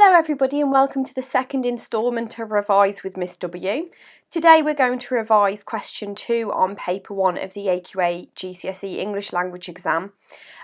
Hello everybody and welcome to the second instalment of Revise with MissW. Today we're going to revise question 2 on paper 1 of the AQA GCSE English Language Exam.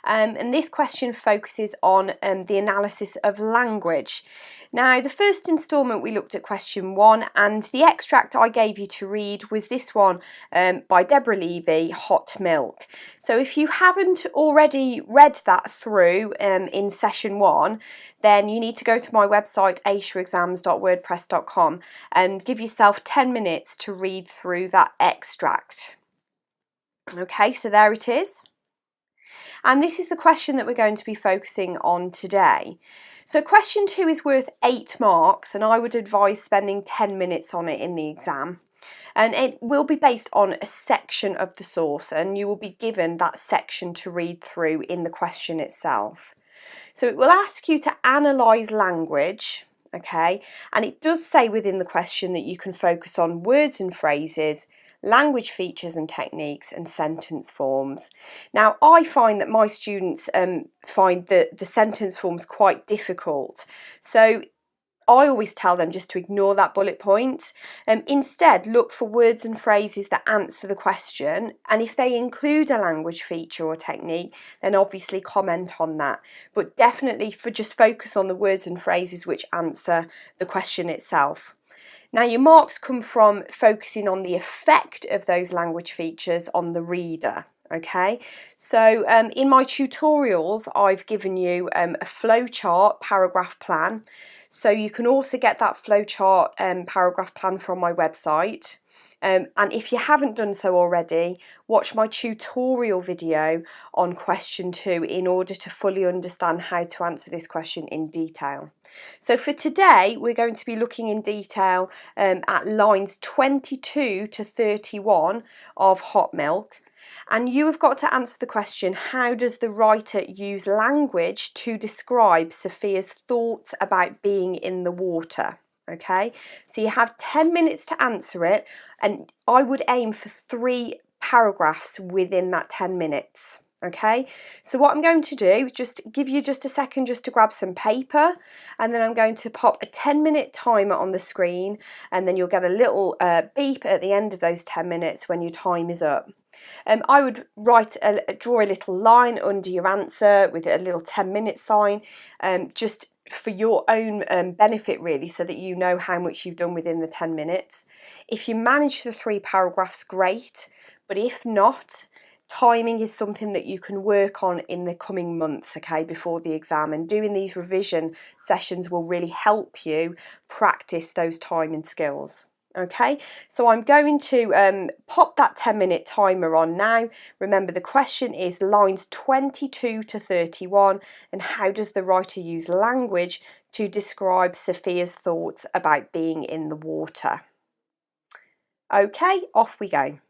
And this question focuses on the analysis of language. Now, the first instalment we looked at question 1, and the extract I gave you to read was this one by Deborah Levy, Hot Milk. So if you haven't already read that through in session 1, then you need to go to my website acaexams.wordpress.com and give yourself 10 minutes to read through that extract. Okay, so there it is. And this is the question that we're going to be focusing on today. So question 2 is worth 8 marks, and I would advise spending 10 minutes on it in the exam. And it will be based on a section of the source, and you will be given that section to read through in the question itself. So it will ask you to analyse language, okay, and it does say within the question that you can focus on words and phrases, language features and techniques, and sentence forms. Now, I find that my students find the sentence forms quite difficult, so I always tell them just to ignore that bullet point. Instead, look for words and phrases that answer the question, and if they include a language feature or technique, then obviously comment on that. But definitely just focus on the words and phrases which answer the question itself. Now, your marks come from focusing on the effect of those language features on the reader. Okay, so in my tutorials, I've given you a flowchart paragraph plan. So you can also get that flowchart paragraph plan from my website. And if you haven't done so already, watch my tutorial video on question 2 in order to fully understand how to answer this question in detail. So for today, we're going to be looking in detail at lines 22 to 31 of Hot Milk. And you have got to answer the question, how does the writer use language to describe Sophia's thoughts about being in the water? Okay, so you have 10 minutes to answer it, and I would aim for 3 paragraphs within that 10 minutes. Okay, so what I'm going to do is just give you just a second just to grab some paper, and then I'm going to pop a 10-minute timer on the screen, and then you'll get a little beep at the end of those 10 minutes when your time is up. I would draw a little line under your answer with a little 10-minute sign, just for your own benefit really, so that you know how much you've done within the 10 minutes. If you manage the 3 paragraphs, great, but if not, timing is something that you can work on in the coming months, okay, before the exam, and doing these revision sessions will really help you practice those timing skills. Okay, so I'm going to pop that 10-minute timer on now. Remember, the question is lines 22 to 31, and how does the writer use language to describe Sophia's thoughts about being in the water? Okay, off we go.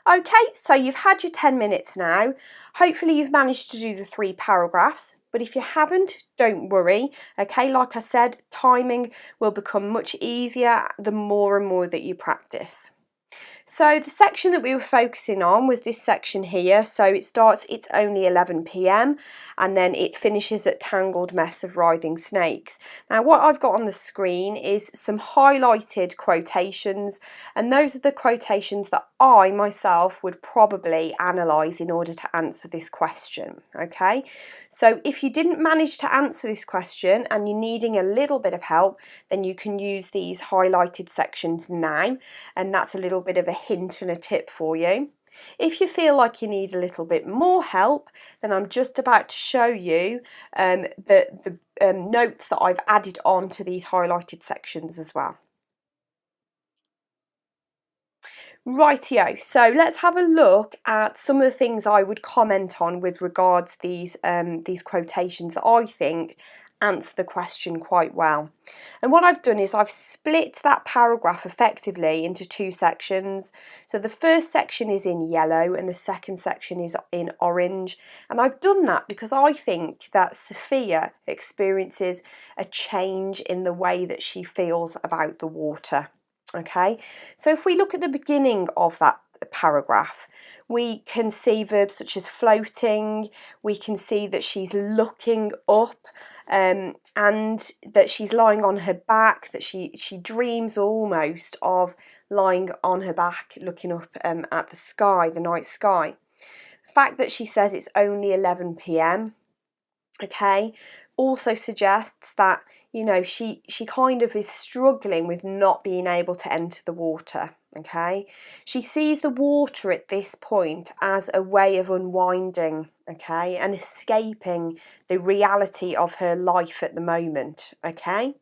Okay, so you've had your 10 minutes now. Hopefully you've managed to do the 3 paragraphs, but if you haven't, don't worry. Okay, like I said, timing will become much easier the more and more that you practice. So the section that we were focusing on was this section here. So it starts, it's only 11 p.m. and then it finishes at tangled mess of writhing snakes. Now what I've got on the screen is some highlighted quotations, and those are the quotations that I myself would probably analyse in order to answer this question. Okay, so if you didn't manage to answer this question and you're needing a little bit of help, then you can use these highlighted sections now, and that's a little bit of a hint and a tip for you. If you feel like you need a little bit more help, then I'm just about to show you the notes that I've added on to these highlighted sections as well. Rightio, so let's have a look at some of the things I would comment on with regards these quotations that I think answer the question quite well. And what I've done is I've split that paragraph effectively into 2 sections. So the first section is in yellow and the second section is in orange. And I've done that because I think that Sophia experiences a change in the way that she feels about the water. Okay, so if we look at the beginning of that paragraph, we can see verbs such as floating, we can see that she's looking up, and that she's lying on her back, that she dreams almost of lying on her back looking up at the sky, the night sky. The fact that she says it's only 11 p.m, okay, also suggests that, you know, she kind of is struggling with not being able to enter the water. Okay, she sees the water at this point as a way of unwinding, okay, and escaping the reality of her life at the moment. Okay,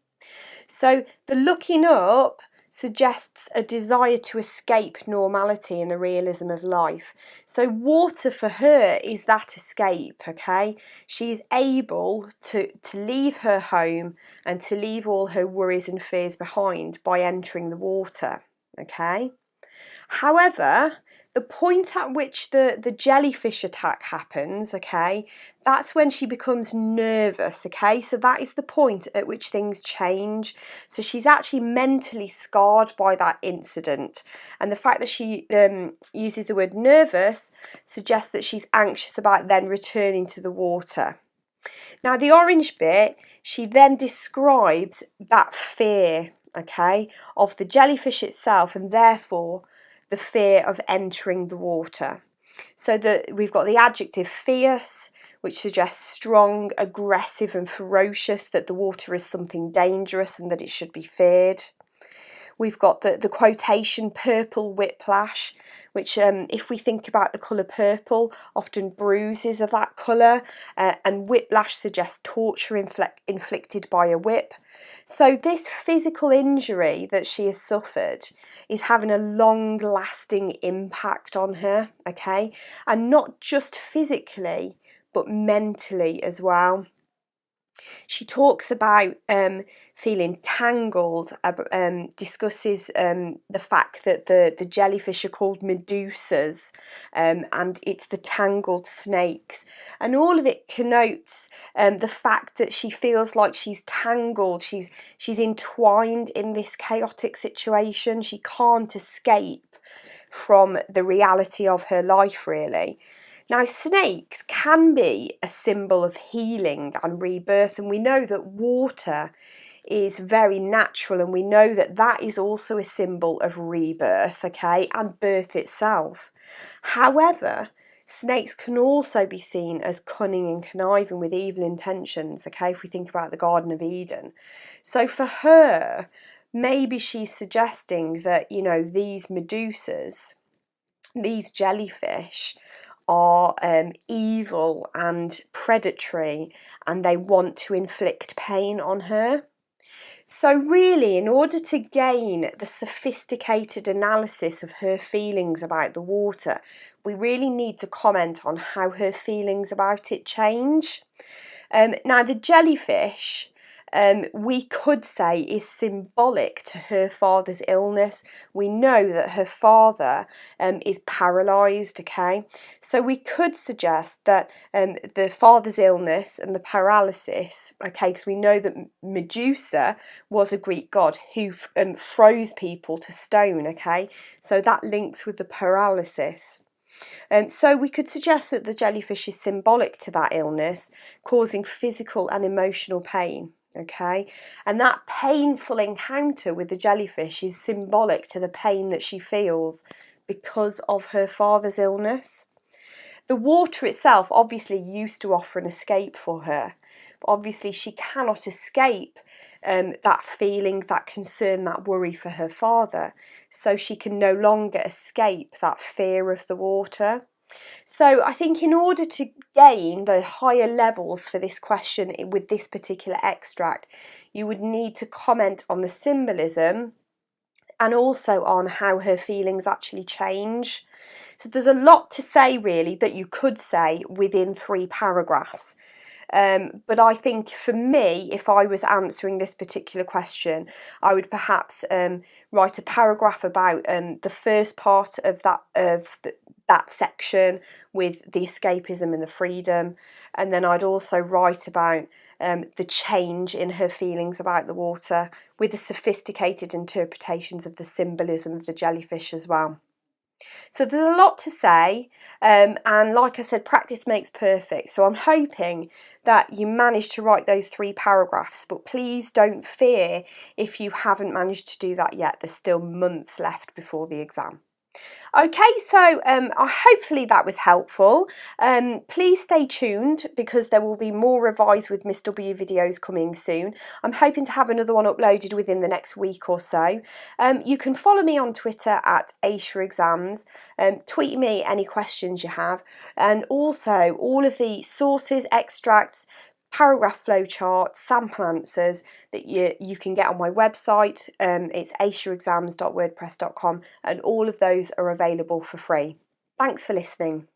so the looking up suggests a desire to escape normality and the realism of life. So water for her is that escape, okay? She's able to leave her home and to leave all her worries and fears behind by entering the water, okay? However, the point at which the jellyfish attack happens, okay, that's when she becomes nervous, okay? So that is the point at which things change. So she's actually mentally scarred by that incident. And the fact that she uses the word nervous suggests that she's anxious about then returning to the water. Now, the orange bit, she then describes that fear, okay, of the jellyfish itself, and therefore the fear of entering the water. So we've got the adjective fierce, which suggests strong, aggressive and ferocious, that the water is something dangerous and that it should be feared. We've got the quotation purple whiplash, which if we think about the colour purple, often bruises are that colour, and whiplash suggests torture inflicted by a whip. So this physical injury that she has suffered is having a long-lasting impact on her, okay? And not just physically, but mentally as well. She talks about feeling tangled, discusses the fact that the jellyfish are called medusas, and it's the tangled snakes. And all of it connotes the fact that she feels like she's tangled, she's entwined in this chaotic situation. She can't escape from the reality of her life, really. Now, snakes can be a symbol of healing and rebirth, and we know that water is very natural, and we know that that is also a symbol of rebirth, okay, and birth itself. However, snakes can also be seen as cunning and conniving with evil intentions, okay, if we think about the Garden of Eden. So for her, maybe she's suggesting that, you know, these medusas, these jellyfish, are evil and predatory, and they want to inflict pain on her. So really, in order to gain the sophisticated analysis of her feelings about the water, we really need to comment on how her feelings about it change. Now, the jellyfish, we could say is symbolic to her father's illness. We know that her father is paralysed, okay? So we could suggest that the father's illness and the paralysis, okay, because we know that Medusa was a Greek god who froze people to stone, okay? So that links with the paralysis. So we could suggest that the jellyfish is symbolic to that illness, causing physical and emotional pain. Okay, and that painful encounter with the jellyfish is symbolic to the pain that she feels because of her father's illness. The water itself obviously used to offer an escape for her, but obviously she cannot escape that feeling, that concern, that worry for her father, so she can no longer escape that fear of the water. So I think in order to gain the higher levels for this question with this particular extract, you would need to comment on the symbolism and also on how her feelings actually change. So there's a lot to say really that you could say within 3 paragraphs. But I think for me, if I was answering this particular question, I would perhaps write a paragraph about the first part of that section with the escapism and the freedom, and then I'd also write about the change in her feelings about the water with the sophisticated interpretations of the symbolism of the jellyfish as well. So there's a lot to say, and like I said, practice makes perfect. So I'm hoping that you managed to write those 3 paragraphs, but please don't fear if you haven't managed to do that yet. There's still months left before the exam. Okay, so hopefully that was helpful. Please stay tuned because there will be more Revise with Miss W videos coming soon. I'm hoping to have another one uploaded within the next week or so. You can follow me on Twitter at AQA Exams. Tweet me any questions you have, and also all of the sources, extracts, paragraph flowcharts, sample answers that you can get on my website. It's aqiaexams.wordpress.com, and all of those are available for free. Thanks for listening.